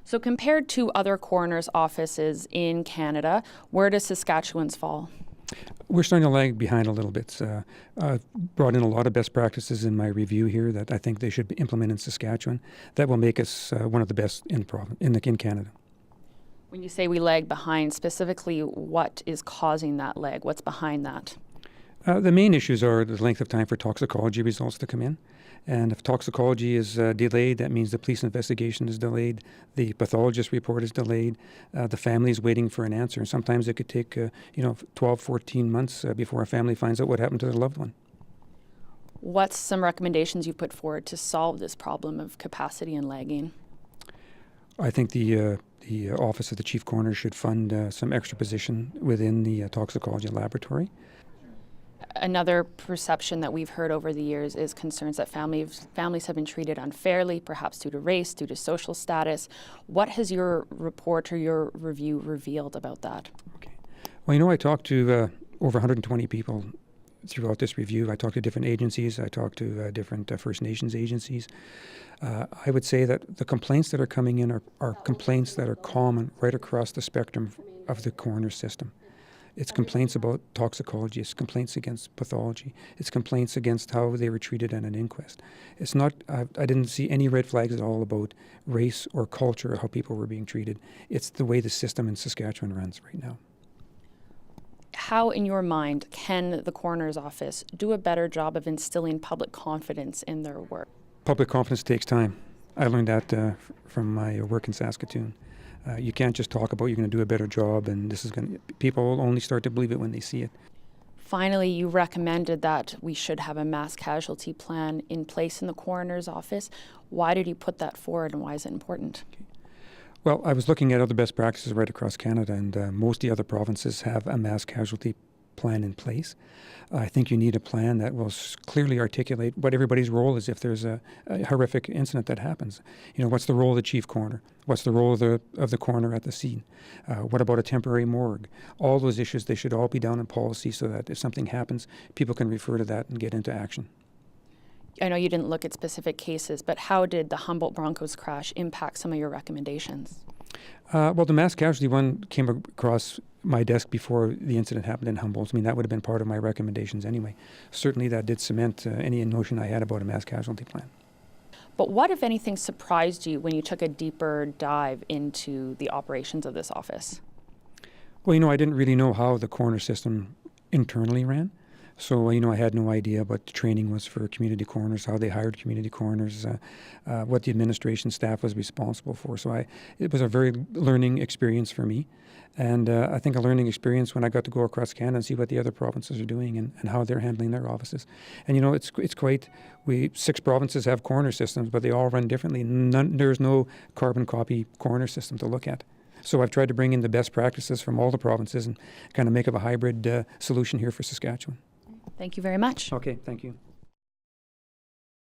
So compared to other coroners' offices in Canada, where does Saskatchewan's fall? We're starting to lag behind a little bit. I've brought in a lot of best practices in my review here that I think they should be implemented in Saskatchewan. That will make us one of the best in Canada. When you say we lag behind, specifically what is causing that lag? What's behind that? The main issues are the length of time for toxicology results to come in. And if toxicology is delayed, that means the police investigation is delayed, the pathologist report is delayed, the family is waiting for an answer. And sometimes it could take 12, 14 months before a family finds out what happened to their loved one. What's some recommendations you put forward to solve this problem of capacity and lagging? I think the Office of the Chief Coroner should fund some extra position within the toxicology laboratory. Another perception that we've heard over the years is concerns that families have been treated unfairly, perhaps due to race, due to social status. What has your report or your review revealed about that? Okay. Well, I talked to over 120 people throughout this review. I talked to different agencies. I talked to different First Nations agencies. I would say that the complaints that are coming in are complaints that are common right across the spectrum of the coroner system. It's complaints about toxicology. It's complaints against pathology. It's complaints against how they were treated at an inquest. It's not, I didn't see any red flags at all about race or culture or how people were being treated. It's the way the system in Saskatchewan runs right now. How, in your mind, can the coroner's office do a better job of instilling public confidence in their work? Public confidence takes time. I learned that from my work in Saskatoon. You can't just talk about you're going to do a better job and people will only start to believe it when they see it. Finally, you recommended that we should have a mass casualty plan in place in the coroner's office. Why did you put that forward and why is it important? Okay. Well, I was looking at other best practices right across Canada, and most of the other provinces have a mass casualty plan in place. I think you need a plan that will clearly articulate what everybody's role is if there's a horrific incident that happens. What's the role of the chief coroner? What's the role of the coroner at the scene? What about a temporary morgue? All those issues, they should all be down in policy so that if something happens, people can refer to that and get into action. I know you didn't look at specific cases, but how did the Humboldt Broncos crash impact some of your recommendations? Well, the mass casualty one came across my desk before the incident happened in Humboldt. I mean, that would have been part of my recommendations anyway. Certainly that did cement any notion I had about a mass casualty plan. But what, if anything, surprised you when you took a deeper dive into the operations of this office? Well, I didn't really know how the coroner system internally ran. So, I had no idea what the training was for community coroners, how they hired community coroners, what the administration staff was responsible for. So it was a very learning experience for me. And I think a learning experience when I got to go across Canada and see what the other provinces are doing and how they're handling their offices. And, it's quite, 6 provinces have coroner systems, but they all run differently. There's no carbon copy coroner system to look at. So I've tried to bring in the best practices from all the provinces and kind of make up a hybrid solution here for Saskatchewan. Thank you very much. Okay, thank you.